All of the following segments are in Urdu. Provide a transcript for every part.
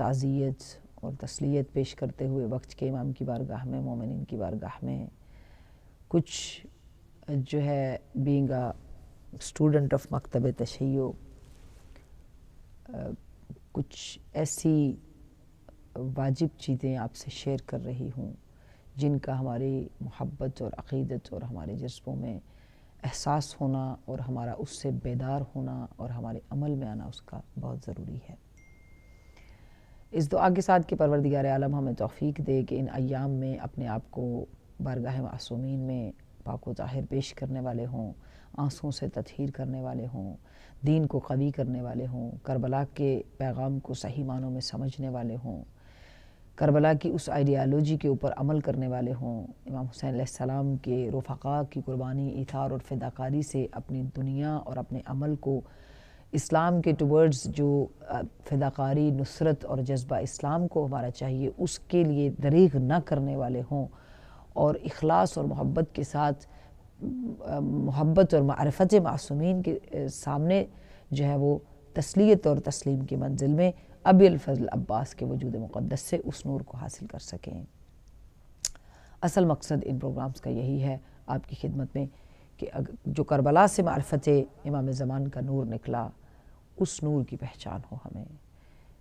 تعزیت اور تسلیت پیش کرتے ہوئے وقت کے امام کی بارگاہ میں، مومنین کی بارگاہ میں کچھ جو ہے بینگ اے اسٹوڈنٹ آف مکتب تشیع کچھ ایسی واجب چیزیں آپ سے شیئر کر رہی ہوں جن کا ہماری محبت اور عقیدت اور ہمارے جذبوں میں احساس ہونا اور ہمارا اس سے بیدار ہونا اور ہمارے عمل میں آنا اس کا بہت ضروری ہے۔ اس دعا کے ساتھ کہ پروردگار عالم ہمیں توفیق دے کہ ان ایام میں اپنے آپ کو بارگاہ معصومین میں پاک و طاہر پیش کرنے والے ہوں، آنسوں سے تطہیر کرنے والے ہوں، دین کو قوی کرنے والے ہوں، کربلا کے پیغام کو صحیح معنوں میں سمجھنے والے ہوں، کربلا کی اس آئیڈیالوجی کے اوپر عمل کرنے والے ہوں، امام حسین علیہ السلام کے رفقاء کی قربانی، ایثار اور فداکاری سے اپنی دنیا اور اپنے عمل کو اسلام کے ٹورڈز جو فداکاری، نصرت اور جذبہ اسلام کو ہمارا چاہیے اس کے لیے دریغ نہ کرنے والے ہوں، اور اخلاص اور محبت کے ساتھ محبت اور معرفت معصومین کے سامنے جو ہے وہ تسلیت اور تسلیم کی منزل میں ابی الفضل عباس کے وجود مقدس سے اس نور کو حاصل کر سکیں۔ اصل مقصد ان پروگرامز کا یہی ہے آپ کی خدمت میں کہ جو کربلا سے معرفت امام زمان کا نور نکلا اس نور کی پہچان ہو ہمیں،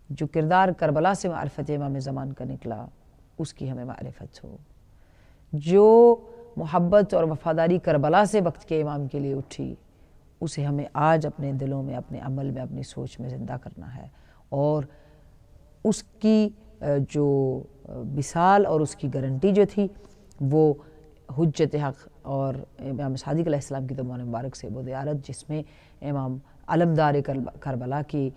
جو کردار کربلا سے معرفت امام زمان کا نکلا اس کی ہمیں معرفت ہو، جو محبت اور وفاداری کربلا سے وقت کے امام کے لیے اٹھی اسے ہمیں آج اپنے دلوں میں، اپنے عمل میں، اپنی سوچ میں زندہ کرنا ہے، اور اس کی جو مثال اور اس کی گارنٹی جو تھی وہ حجت حق اور امام صادق علیہ السلام کی زبان مبارک سے وہ زیارت جس میں امام علمدار کربلا کی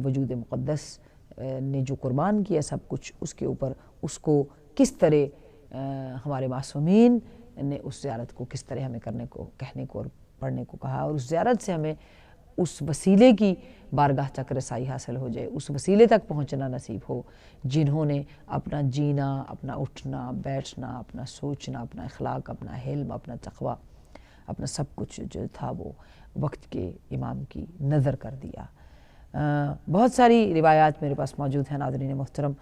وجود مقدس نے جو قربان کیا سب کچھ، اس کے اوپر اس کو کس طرح ہمارے معصومین نے اس زیارت کو کس طرح ہمیں کرنے کو، کہنے کو اور پڑھنے کو کہا، اور اس زیارت سے ہمیں اس وسیلے کی بارگاہ تک رسائی حاصل ہو جائے، اس وسیلے تک پہنچنا نصیب ہو جنہوں نے اپنا جینا، اپنا اٹھنا بیٹھنا، اپنا سوچنا، اپنا اخلاق، اپنا حلم، اپنا تقوی، اپنا سب کچھ جو تھا وہ وقت کے امام کی نظر کر دیا۔ بہت ساری روایات میرے پاس موجود ہیں ناظرین محترم،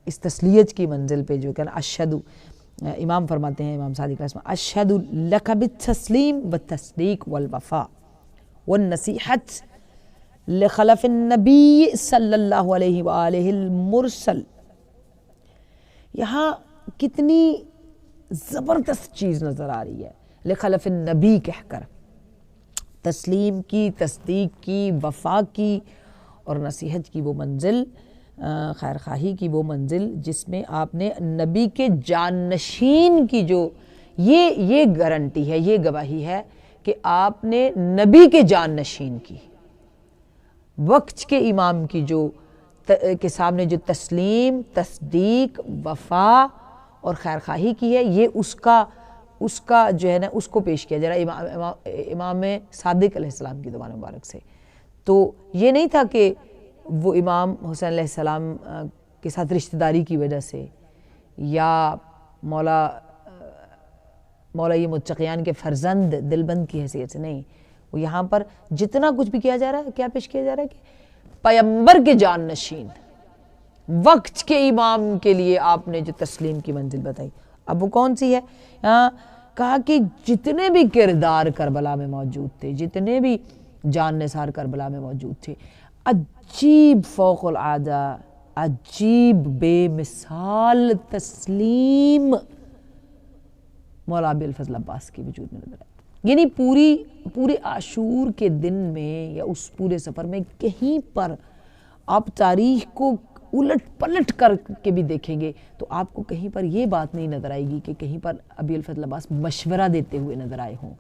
اس تسلیت کی منزل پہ جو کہ اشہد، امام فرماتے ہیں، امام صادق علیہ السلام، اشہد لک بالتسلیم والتصدیق والوفاء والنصیحت لخلف النبی صلی اللہ علیہ وآلہ المرسل۔ یہاں کتنی زبردست چیز نظر آ رہی ہے، لخلف النبی کہہ کر، تسلیم کی، تصدیق کی، وفا کی اور نصیحت کی وہ منزل، خیر خواہی کی وہ منزل جس میں آپ نے نبی کے جانشین کی جو یہ گارنٹی ہے، یہ گواہی ہے کہ آپ نے نبی کے جانشین کی، وقت کے امام کی جو کے سامنے جو تسلیم، تصدیق، وفا اور خیر خواہی کی ہے، یہ اس کا جو ہے نا اس کو پیش کیا جا رہا ہے امام صادق علیہ السلام کی زبان مبارک سے۔ تو یہ نہیں تھا کہ وہ امام حسین علیہ السلام کے ساتھ رشتہ داری کی وجہ سے یا مولا متقیان کے فرزند دلبند کی حیثیت سے نہیں، وہ یہاں پر جتنا کچھ بھی کیا جا رہا ہے کیا پیش کیا جا رہا ہے کہ پیغمبر کے جانشین، وقت کے امام کے لیے آپ نے جو تسلیم کی منزل بتائی۔ اب وہ کون سی ہے؟ کہا کہ جتنے بھی کردار کربلا میں موجود تھے، جتنے بھی جان نثار کربلا میں موجود تھے، عجیب فوق العادہ، عجیب بے مثال تسلیم مولا ابی الفضل عباس کی وجود میں نظر آئی۔ یعنی پورے عاشور کے دن میں یا اس پورے سفر میں کہیں پر آپ تاریخ کو الٹ پلٹ کر کے بھی دیکھیں گے تو آپ کو کہیں پر یہ بات نہیں نظر آئے گی کہ کہیں پر ابی الفضل عباس مشورہ دیتے ہوئے نظر آئے ہوں،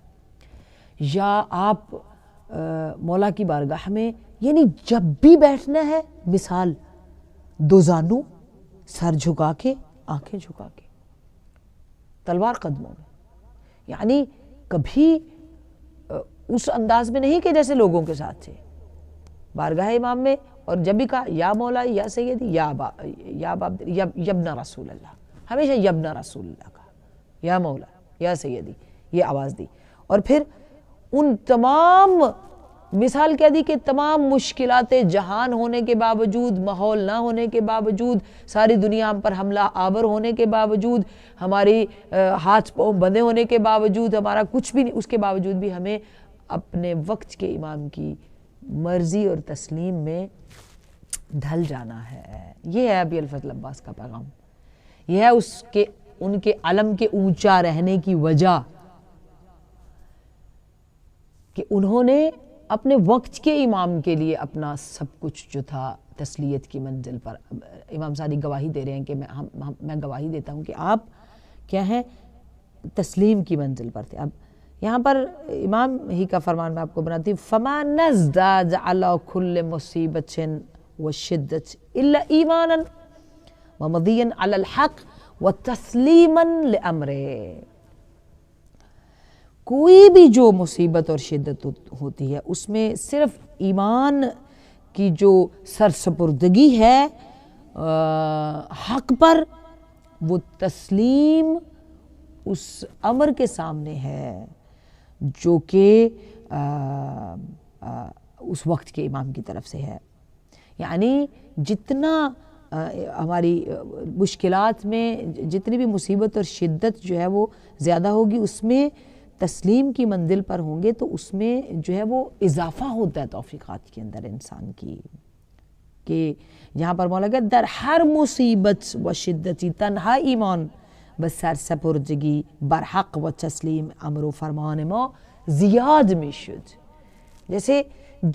یا آپ مولا کی بارگاہ میں یعنی جب بھی بیٹھنا ہے مثال دو زانو، سر جھکا کے، آنکھیں جھکا کے، تلوار قدموں میں، یعنی کبھی اس انداز میں نہیں کہ جیسے لوگوں کے ساتھ تھے بارگاہ امام میں، اور جب بھی کہا یا مولا یا سیدی یا یبن رسول اللہ، ہمیشہ یبن رسول اللہ کہا، یا مولا یا سیدی، یہ آواز دی، اور پھر ان تمام مثال کیا دی کہ تمام مشکلات جہان ہونے کے باوجود، ماحول نہ ہونے کے باوجود، ساری دنیا ہم پر حملہ آور ہونے کے باوجود، ہماری ہاتھ پاؤں بندھے ہونے کے باوجود، ہمارا کچھ بھی نہیں، اس کے باوجود بھی ہمیں اپنے وقت کے امام کی مرضی اور تسلیم میں ڈھل جانا ہے۔ یہ ہے ابی الفضل عباس کا پیغام، یہ ہے ان کے علم کے اونچا رہنے کی وجہ کہ انہوں نے اپنے وقت کے امام کے لیے اپنا سب کچھ جو تھا تسلیت کی منزل پر، امام صادق گواہی دے رہے ہیں کہ میں گواہی دیتا ہوں کہ آپ کیا ہیں، تسلیم کی منزل پر تھے۔ اب یہاں پر امام ہی کا فرمان میں آپ کو بناتی ہوں، فَمَا نَزْدَاجَ عَلَى كُلِّ مُصِيبَةٍ وَالشِّدَّةِ إِلَّا إِيمَانًا وَمَضِيًّا عَلَى الْحَقِّ وَتَسْلِيمًا لِأَمْرِهِ۔ کوئی بھی جو مصیبت اور شدت ہوتی ہے اس میں صرف ایمان کی جو سرسپردگی ہے حق پر، وہ تسلیم اس امر کے سامنے ہے جو کہ اس وقت کے امام کی طرف سے ہے۔ یعنی جتنا ہماری مشکلات میں جتنی بھی مصیبت اور شدت جو ہے وہ زیادہ ہوگی، اس میں تسلیم کی منزل پر ہوں گے تو اس میں جو ہے وہ اضافہ ہوتا ہے توفیقات کے اندر انسان کی، کہ یہاں پر مولا کہا در ہر مصیبت و شدتی تنہا ایمان بسر سپردگی برحق و تسلیم امر و فرمان ما زیاد میں شد۔ جیسے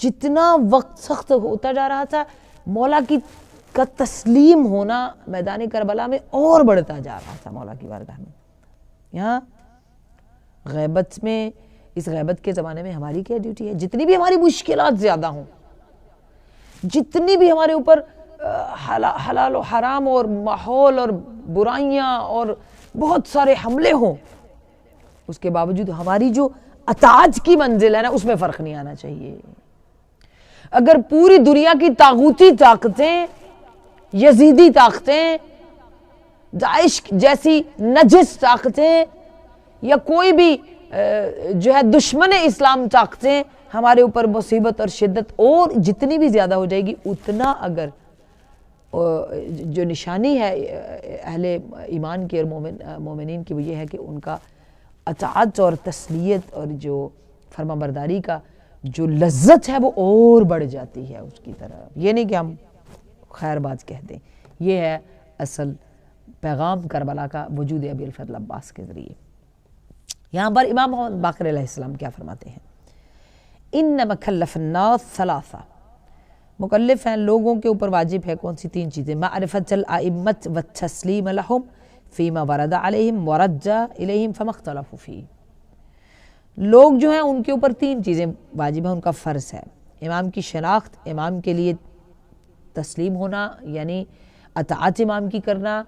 جتنا وقت سخت ہوتا جا رہا تھا، مولا کا تسلیم ہونا میدان کربلا میں اور بڑھتا جا رہا تھا مولا کی بارگاہ میں۔ یہاں غیبت میں، اس غیبت کے زمانے میں ہماری کیا ڈیوٹی ہے؟ جتنی بھی ہماری مشکلات زیادہ ہوں، جتنی بھی ہمارے اوپر حلال و حرام اور ماحول اور برائیاں اور بہت سارے حملے ہوں، اس کے باوجود ہماری جو اطاعت کی منزل ہے نا، اس میں فرق نہیں آنا چاہیے۔ اگر پوری دنیا کی طاغوتی طاقتیں، یزیدی طاقتیں، داعش جیسی نجس طاقتیں، یا کوئی بھی جو ہے دشمن اسلام طاقتیں ہمارے اوپر مصیبت اور شدت اور جتنی بھی زیادہ ہو جائے گی، اتنا اگر جو نشانی ہے اہل ایمان کی اور مومنین کی، وہ یہ ہے کہ ان کا اطاعت اور تسلیت اور جو فرما برداری کا جو لذت ہے وہ اور بڑھ جاتی ہے اس کی طرف۔ یہ نہیں کہ ہم خیر بات کہہ دیں، یہ ہے اصل پیغام کربلا کا وجود ابی الفضل عباس کے ذریعے۔ یہاں پر امام محمد باقر علیہ السلام کیا فرماتے ہیں؟ ان مکلف الناس ثلاثہ، مکلف ہیں لوگوں کے اوپر واجب ہے کون سی؟ تین چیزیں، معرفت الائمت والتسلیم لهم فیما ورد علیہم ورجع الیہم فما اختلفوا فیہ۔ لوگ جو ہیں ان کے اوپر تین چیزیں واجب ہیں، ان کا فرض ہے۔ امام کی شناخت، امام کے لیے تسلیم ہونا یعنی اطاعت امام کی کرنا،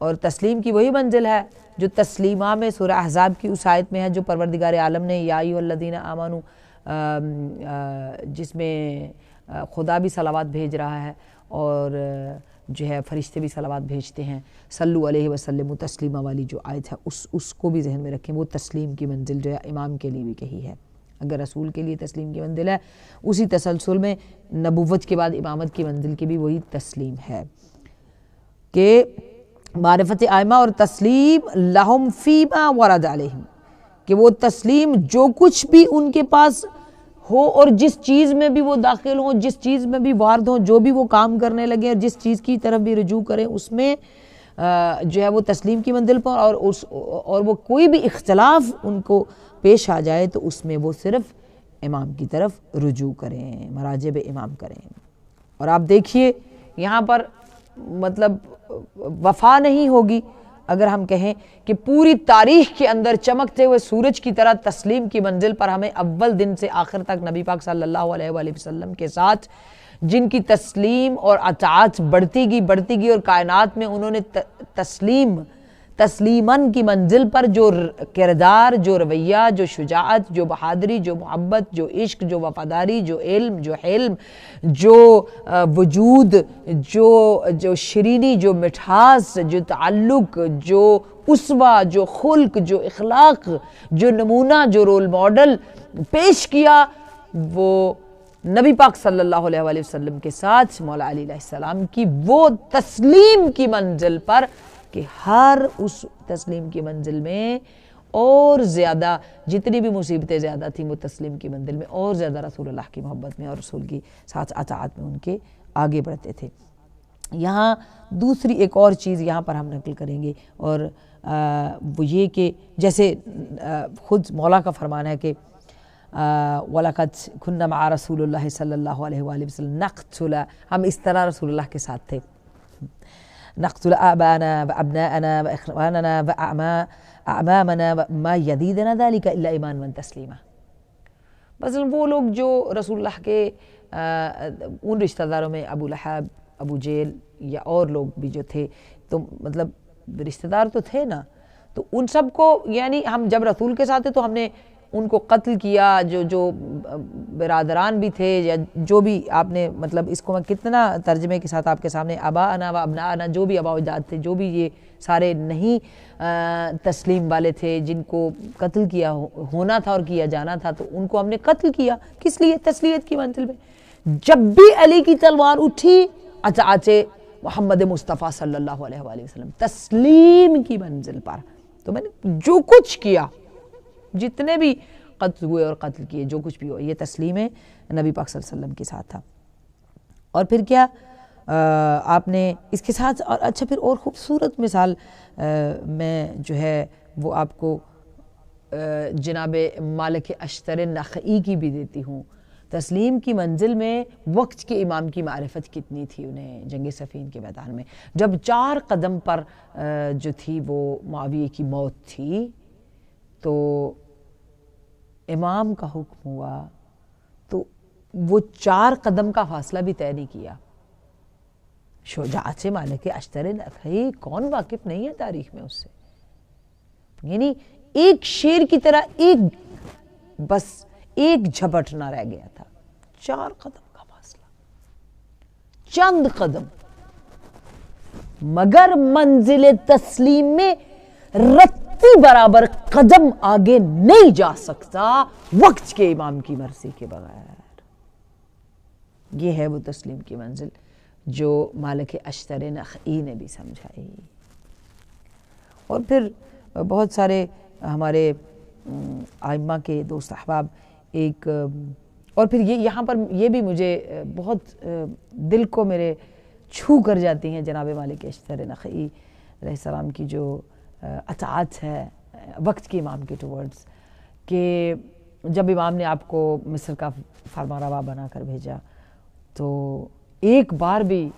اور تسلیم کی وہی منزل ہے جو تسلیمہ میں سورہ احزاب کی اس آیت میں ہے جو پروردگار عالم نے یا ایھا الذین آمنوا جس میں خدا بھی صلوات بھیج رہا ہے اور جو ہے فرشتے بھی صلوات بھیجتے ہیں، صلو علیہ وسلم تسلیمہ والی جو آیت ہے اس کو بھی ذہن میں رکھیں۔ وہ تسلیم کی منزل جو ہے امام کے لیے بھی کہی ہے۔ اگر رسول کے لیے تسلیم کی منزل ہے، اسی تسلسل میں نبوت کے بعد امامت کی منزل کی بھی وہی تسلیم ہے کہ معرفت ائمہ اور تسلیم لہم فیما ورد علیہم، کہ وہ تسلیم جو کچھ بھی ان کے پاس ہو اور جس چیز میں بھی وہ داخل ہوں، جس چیز میں بھی وارد ہوں، جو بھی وہ کام کرنے لگے اور جس چیز کی طرف بھی رجوع کریں، اس میں جو ہے وہ تسلیم کی منزل پر، اور وہ کوئی بھی اختلاف ان کو پیش آ جائے تو اس میں وہ صرف امام کی طرف رجوع کریں، مراجع امام کریں۔ اور آپ دیکھیے یہاں پر مطلب وفا نہیں ہوگی اگر ہم کہیں کہ پوری تاریخ کے اندر چمکتے ہوئے سورج کی طرح تسلیم کی منزل پر ہمیں اول دن سے آخر تک نبی پاک صلی اللہ علیہ وآلہ وسلم کے ساتھ جن کی تسلیم اور اطاعت بڑھتی گئی اور کائنات میں انہوں نے تسلیماً کی منزل پر جو کردار، جو رویہ، جو شجاعت، جو بہادری، جو محبت، جو عشق، جو وفاداری، جو علم، جو حلم، جو وجود، جو شرینی، جو مٹھاس، جو تعلق، جو اسوہ، جو خلق، جو اخلاق، جو نمونہ، جو رول ماڈل پیش کیا، وہ نبی پاک صلی اللہ علیہ وآلہ وسلم کے ساتھ مولا علی علیہ السلام کی وہ تسلیم کی منزل پر کہ ہر اس تسلیم کی منزل میں اور زیادہ جتنی بھی مصیبتیں زیادہ تھیں وہ تسلیم کی منزل میں اور زیادہ رسول اللہ کی محبت میں اور رسول کی ساتھ اطاعت میں ان کے آگے بڑھتے تھے۔ یہاں دوسری ایک اور چیز یہاں پر ہم نقل کریں گے اور وہ یہ کہ جیسے خود مولا کا فرمان ہے کہ وَلَقَدْ كُنَّا مَعَ رَسُولِ اللَّهِ صلی اللہ علیہ وآلہ وسلم نَقْتُلَ، ہم اس طرح رسول اللہ کے ساتھ تھے، نَقْتُلَ آبَانَا وَأَبْنَاءَنَا وَإِخْوَانَنَا وَأَعْمَامَنَا وَمَا يَزِيدُنَا ذَلِكَ إِلَّا إِيمَانًا وَتَسْلِيمًا۔ مثلا وہ لوگ جو رسول اللہ کے ان رشتہ داروں میں ابو لہب، ابو جہل یا اور لوگ بھی جو تھے، تو مطلب رشتہ دار تو تھے نا، تو ان سب کو یعنی ہم جب رسول کے ساتھ تھے تو ہم نے ان کو قتل کیا، جو برادران بھی تھے یا جو بھی آپ نے مطلب اس کو میں کتنا ترجمے کے ساتھ آپ کے سامنے آباءنا و ابناءنا، جو بھی آباء و اجداد تھے، جو بھی یہ سارے نہیں تسلیم والے تھے جن کو قتل کیا ہونا تھا اور کیا جانا تھا، تو ان کو ہم نے قتل کیا کس لیے؟ تسلیت کی منزل میں۔ جب بھی علی کی تلوار اٹھی اطاعت محمد مصطفیٰ صلی اللہ علیہ وآلہ وسلم تسلیم کی منزل پر، تو میں نے جو کچھ کیا، جتنے بھی قتل ہوئے اور قتل کیے، جو کچھ بھی ہوا، یہ تسلیم نبی پاک صلی اللہ علیہ وسلم کے ساتھ تھا۔ اور پھر کیا آپ نے اس کے ساتھ اور اچھا پھر اور خوبصورت مثال میں جو ہے وہ آپ کو جناب مالک اشتر نخعی کی بھی دیتی ہوں۔ تسلیم کی منزل میں وقت کے امام کی معرفت کتنی تھی انہیں جنگ صفین کے میدان میں، جب 4 قدم پر جو تھی وہ معاویہ کی موت تھی، تو امام کا حکم ہوا تو وہ 4 قدم کا فاصلہ بھی طے نہیں کیا۔ شجاعت مالک اشتر نخعی کون واقف نہیں ہے تاریخ میں اس سے، یعنی ایک شیر کی طرح بس ایک جھپٹ نہ رہ گیا تھا، 4 قدم کا فاصلہ، چند قدم، مگر منزل تسلیم میں رتی برابر قدم آگے نہیں جا سکتا وقت کے امام کی مرضی کے بغیر۔ یہ ہے وہ تسلیم کی منزل جو مالک اشتر نخعی نے بھی سمجھائی۔ اور پھر بہت سارے ہمارے ائمہ کے دوست احباب ایک اور پھر یہاں پر یہ بھی مجھے بہت دل کو میرے چھو کر جاتی ہیں جناب مالک اشتر نخعی علیہ السلام کی جو اطاعت ہے وقت کے امام کے ٹورڈز، کہ جب امام نے آپ کو مصر کا فرمانروا بنا کر بھیجا تو ایک بار بھی،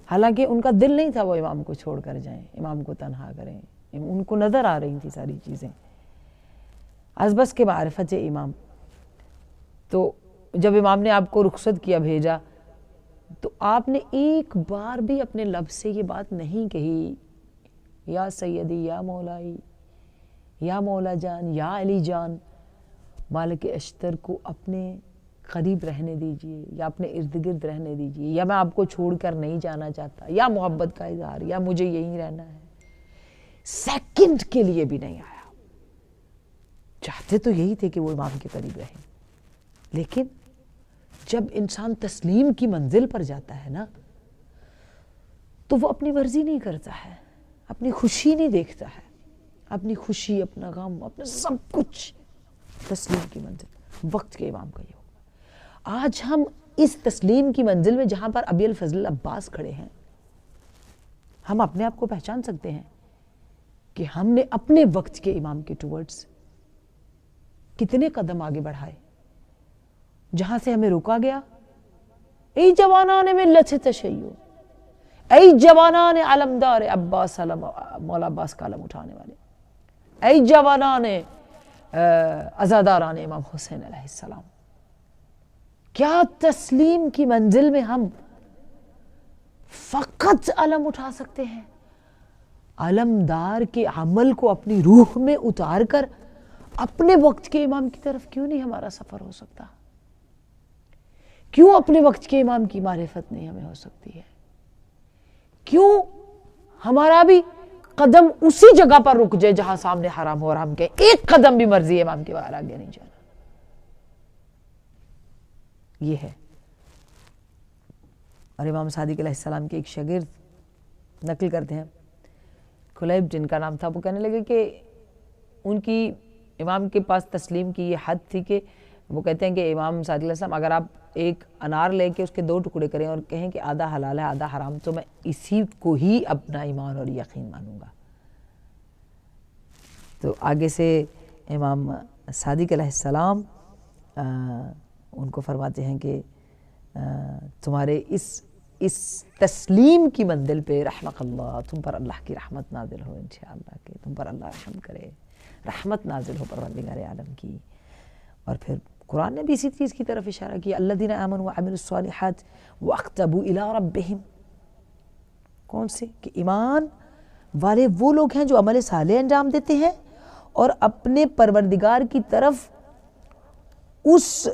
حالانکہ ان کا دل نہیں تھا وہ امام کو چھوڑ کر جائیں، امام کو تنہا کریں، ان کو نظر آ رہی تھی ساری چیزیں از بس کے معرفت امام، تو جب امام نے آپ کو رخصت کیا بھیجا تو آپ نے ایک بار بھی اپنے لب سے یہ بات نہیں کہی یا سیدی یا مولائی یا مولا جان یا علی جان، مالک اشتر کو اپنے قریب رہنے دیجئے یا اپنے ارد گرد رہنے دیجئے، یا میں آپ کو چھوڑ کر نہیں جانا چاہتا، یا محبت کا اظہار، یا مجھے یہیں رہنا ہے، سیکنڈ کے لیے بھی نہیں آیا۔ چاہتے تو یہی تھے کہ وہ امام کے قریب رہیں، لیکن جب انسان تسلیم کی منزل پر جاتا ہے نا تو وہ اپنی مرضی نہیں کرتا ہے، اپنی خوشی نہیں دیکھتا ہے، اپنی خوشی، اپنا غم، اپنا سب کچھ تسلیم کی منزل وقت کے امام کا یہ ہوگا۔ آج ہم اس تسلیم کی منزل میں جہاں پر ابی الفضل عباس کھڑے ہیں، ہم اپنے آپ کو پہچان سکتے ہیں کہ ہم نے اپنے وقت کے امام کے ٹورڈز کتنے قدم آگے بڑھائے، جہاں سے ہمیں روکا گیا۔ ای جوانان ملت تشیع، ای جوانان علمدار عباس، مولا عباس کا علم اٹھانے والے، ای جوانان عزاداران امام حسین علیہ السلام، کیا تسلیم کی منزل میں ہم فقط علم اٹھا سکتے ہیں؟ علمدار کے عمل کو اپنی روح میں اتار کر اپنے وقت کے امام کی طرف کیوں نہیں ہمارا سفر ہو سکتا؟ کیوں اپنے وقت کے امام کی معرفت نہیں ہمیں ہو سکتی ہے؟ کیوں ہمارا بھی قدم اسی جگہ پر رک جائے جہاں سامنے حرام ہو اور ہم کہیں ایک قدم بھی مرضی امام کے بغیر آگے نہیں جانا؟ یہ ہے۔ اور امام صادق علیہ السلام کے ایک شاگرد نقل کرتے ہیں، کلیب جن کا نام تھا، وہ کہنے لگے کہ ان کی امام کے پاس تسلیم کی یہ حد تھی کہ وہ کہتے ہیں کہ امام صادق علیہ السلام اگر آپ ایک انار لے کے اس کے 2 ٹکڑے کریں اور کہیں کہ آدھا حلال ہے آدھا حرام، تو میں اسی کو ہی اپنا ایمان اور یقین مانوں گا۔ تو آگے سے امام صادق علیہ السلام ان کو فرماتے ہیں کہ تمہارے اس تسلیم کی منزل پہ رحمت اللہ، تم پر اللہ کی رحمت نازل ہو انشاءاللہ، کہ تم پر اللہ رحم کرے، رحمت نازل ہو پروردگار عالم کی۔ اور پھر قرآن نے بھی اسی چیز کی طرف اشارہ کیا، الذین آمنوا وعملوا الصالحات واختبوا الی ربہم۔ کون سے؟ کہ ایمان والے وہ لوگ ہیں جو عمل صالح انجام دیتے ہیں اور اپنے پروردگار کی طرف اس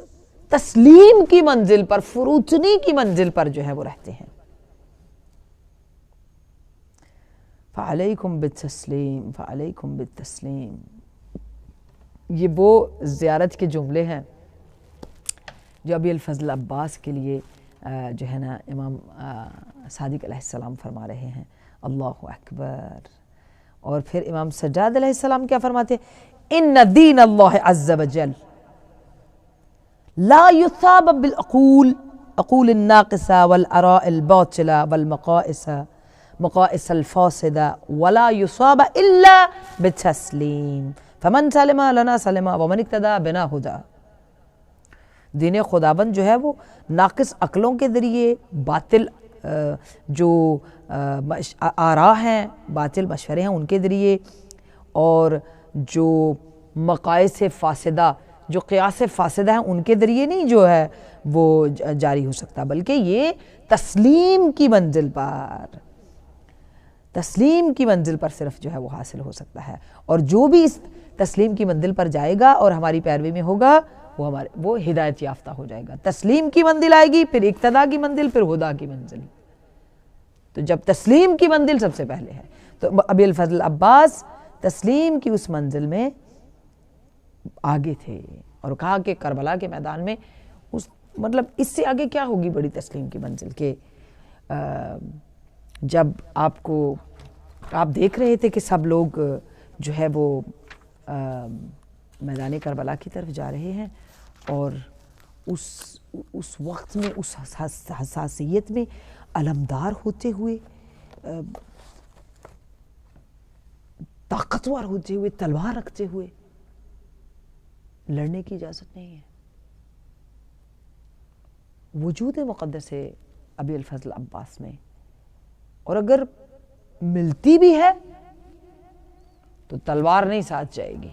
تسلیم کی منزل پر، فروتنی کی منزل پر جو ہے وہ رہتے ہیں۔ فعلیکم بالتسلیم، فعلیکم بالتسلیم، یہ وہ زیارت کے جملے ہیں جو ابی الفضل عباس کے لیے جو ہے نا امام صادق علیہ السلام فرما رہے ہیں۔ اللہ اکبر۔ اور پھر امام سجاد علیہ السلام کیا فرماتے ہیں؟ ان دین اللہ عز وجل لا يثاب بالعقول، عقول الناقصة والآراء الباطلة والمقائس الفاسدة، ولا يصاب إلا بالتسليم، فمن سلم لنا سلم ومن اقتدى بنا هدى۔ دین خداوند جو ہے وہ ناقص عقلوں کے ذریعے، باطل جو آراء ہیں، باطل مشورے ہیں ان کے ذریعے، اور جو مقائس فاسدہ، جو قیاس فاسدہ ہیں ان کے ذریعے نہیں جو ہے وہ جاری ہو سکتا، بلکہ یہ تسلیم کی منزل پر، تسلیم کی منزل پر صرف جو ہے وہ حاصل ہو سکتا ہے۔ اور جو بھی اس تسلیم کی منزل پر جائے گا اور ہماری پیروی میں ہوگا وہ ہدایت یافتہ ہو جائے گا۔ تسلیم کی منزل آئے گی، پھر اقتدا کی منزل، پھر ہدا کی منزل۔ تو جب تسلیم کی منزل سب سے پہلے ہے، تو ابی الفضل عباس تسلیم کی اس منزل میں آگے تھے، اور کہا کہ کربلا کے میدان میں مطلب اس سے آگے کیا ہوگی بڑی تسلیم کی منزل، کہ جب آپ دیکھ رہے تھے کہ سب لوگ جو ہے وہ میدان کربلا کی طرف جا رہے ہیں، اور اس وقت میں، اس حساسیت میں علمدار ہوتے ہوئے، طاقتور ہوتے ہوئے، تلوار رکھتے ہوئے لڑنے کی اجازت نہیں ہے۔ وجود مقدس ہے ابی الفضل عباس میں، اور اگر ملتی بھی ہے تو تلوار نہیں ساتھ جائے گی،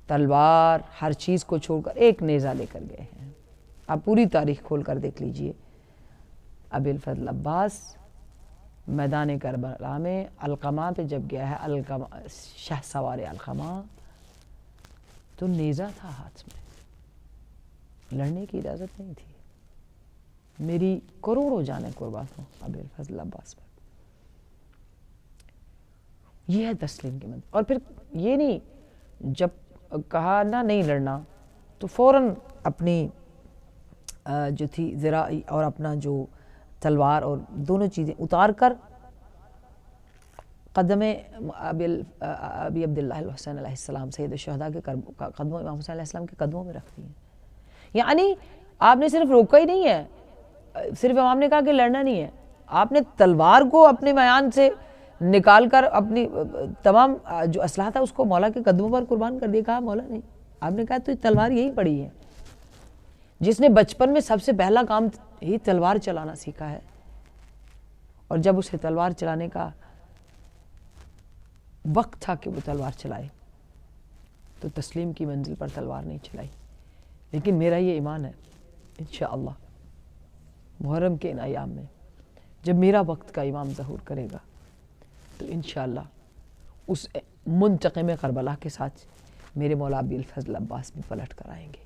تلوار ہر چیز کو چھوڑ کر ایک نیزہ لے کر گئے ہیں۔ آپ پوری تاریخ کھول کر دیکھ لیجئے، ابی الفضل عباس میدان کربلا میں علقمہ پہ جب گیا ہے، شہ سوار علقمہ، تو نیزہ تھا ہاتھ میں، لڑنے کی اجازت نہیں تھی۔ میری کروڑوں جانیں قربان ہوں ابی الفضل عباس پر۔ یہ ہے تسلیم کی منزل۔ اور پھر یہ نہیں، جب کہا نہ نہیں لڑنا تو فوراً اپنی جو تھی ذراعی اور اپنا جو تلوار اور دونوں چیزیں اتار کر قدم ابی عبداللہ الحسین علیہ السلام سید الشہداء کے قدموں، امام حسین علیہ السلام کے قدموں میں رکھ دیے۔ یعنی آپ نے صرف روکا ہی نہیں ہے، صرف امام نے کہا کہ لڑنا نہیں ہے، آپ نے تلوار کو اپنے میان سے نکال کر اپنی تمام جو اسلحہ تھا اس کو مولا کے قدموں پر قربان کر دیا۔ کہا مولا نہیں، آپ نے کہا تو تلوار یہی پڑی ہے، جس نے بچپن میں سب سے پہلا کام ہی تلوار چلانا سیکھا ہے، اور جب اسے تلوار چلانے کا وقت تھا کہ وہ تلوار چلائے تو تسلیم کی منزل پر تلوار نہیں چلائی۔ لیکن میرا یہ ایمان ہے انشاءاللہ محرم کے ان ایام میں جب میرا وقت کا امام ظہور کرے گا تو انشاءاللہ اس منتقم کربلا کے ساتھ میرے مولا ابی الفضل عباس بھی پلٹ کر آئیں گے،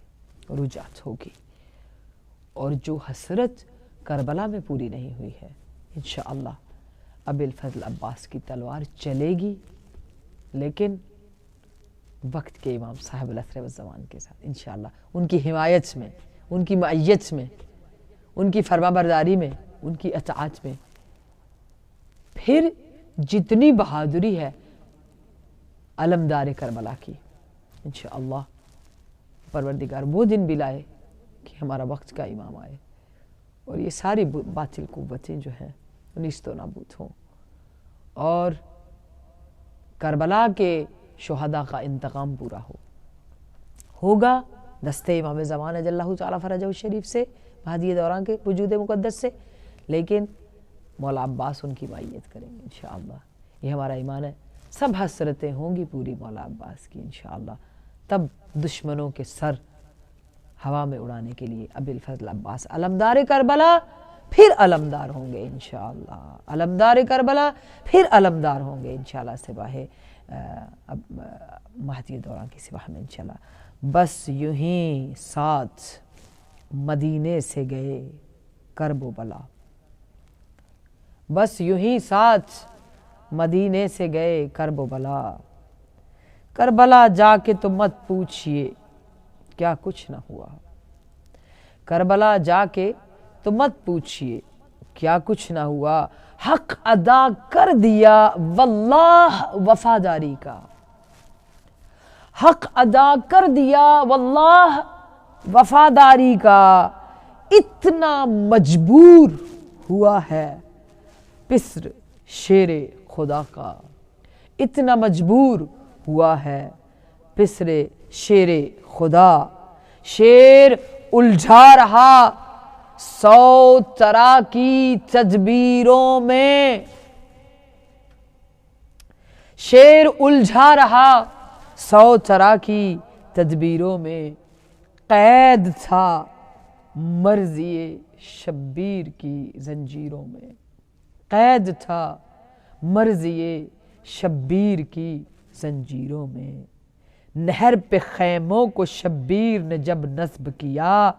رجعت ہوگی، اور جو حسرت کربلا میں پوری نہیں ہوئی ہے انشاءاللہ ابی الفضل عباس کی تلوار چلے گی، لیکن وقت کے امام صاحب العصر والزمان کے ساتھ انشاءاللہ، ان کی حمایت میں، ان کی معیت میں، ان کی فرما برداری میں، ان کی اطاعت میں، پھر جتنی بہادری ہے علمدار کربلا کی، انشاءاللہ پروردگار وہ دن بھی لائے کہ ہمارا وقت کا امام آئے اور یہ ساری باطل قوتیں جو ہیں نیست و نابود ہوں، اور کربلا کے شہداء کا انتقام پورا ہوگا دستے امام زمان اجل اللہ تعالیٰ فرجہ الشریف سے، مہدی دوران کے وجود مقدس سے، لیکن مولا عباس ان کی معیت کریں گے انشاءاللہ، یہ ہمارا ایمان ہے۔ سب حسرتیں ہوں گی پوری مولا عباس کی انشاءاللہ، تب دشمنوں کے سر ہوا میں اڑانے کے لیے ابی الفضل عباس علمدار کربلا پھر علمدار ہوں گے انشاءاللہ، علمدار کربلا پھر علمدار ہوں گے انشاءاللہ سپاہ مہدی دوران کی سپاہ میں انشاءاللہ۔ بس یوں ہی ساتھ مدینے سے گئے کرب و بلا، بس یوں ہی ساتھ مدینے سے گئے کرب و بلا، کربلا جا کے تو مت پوچھئے کیا کچھ نہ ہوا، کربلا جا کے تو مت پوچھئے کیا کچھ نہ ہوا، حق ادا کر دیا واللہ وفاداری کا، حق ادا کر دیا واللہ وفاداری کا، اتنا مجبور ہوا ہے پسر شیر خدا کا، اتنا مجبور ہوا ہے پسر شیر خدا، شیر الجھا رہا 100 طرح کی تدبیروں میں، شیر الجھا رہا 100 طرح کی تدبیروں میں، قید تھا مرضی شبیر کی زنجیروں میں، قید تھا مرضی شبیر کی زنجیروں میں، نہر پہ خیموں کو شبیر نے جب نصب کیا،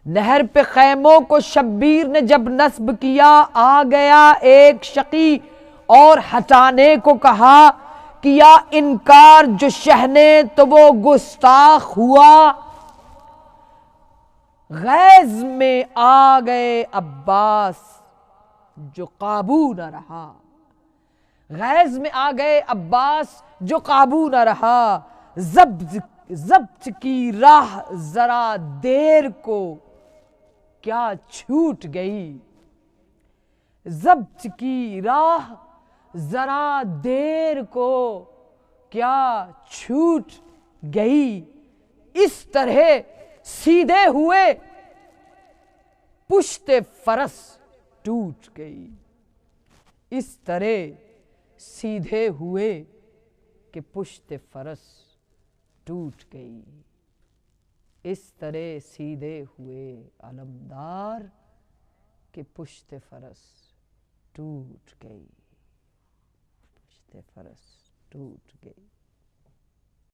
نہر پہ خیموں کو شبیر نے جب نصب کیا، آ گیا ایک شقی اور ہٹانے کو کہا، کیا انکار جو شہ نے تو وہ گستاخ ہوا، غیظ میں آ گئے عباس جو قابو نہ رہا، غیظ میں آ گئے عباس جو قابو نہ رہا، ضبط کی راہ ذرا دیر کو کیا چھوٹ گئی، ضبط کی راہ ذرا دیر کو کیا چھوٹ گئی، اس طرح سیدھے ہوئے پشت فرس ٹوٹ گئی، اس طرح سیدھے ہوئے کہ پشت فرس ٹوٹ گئی، اس طرح سیدھے ہوئے علمدار کہ پشت فرس ٹوٹ گئی، پشت فرس ٹوٹ گئی۔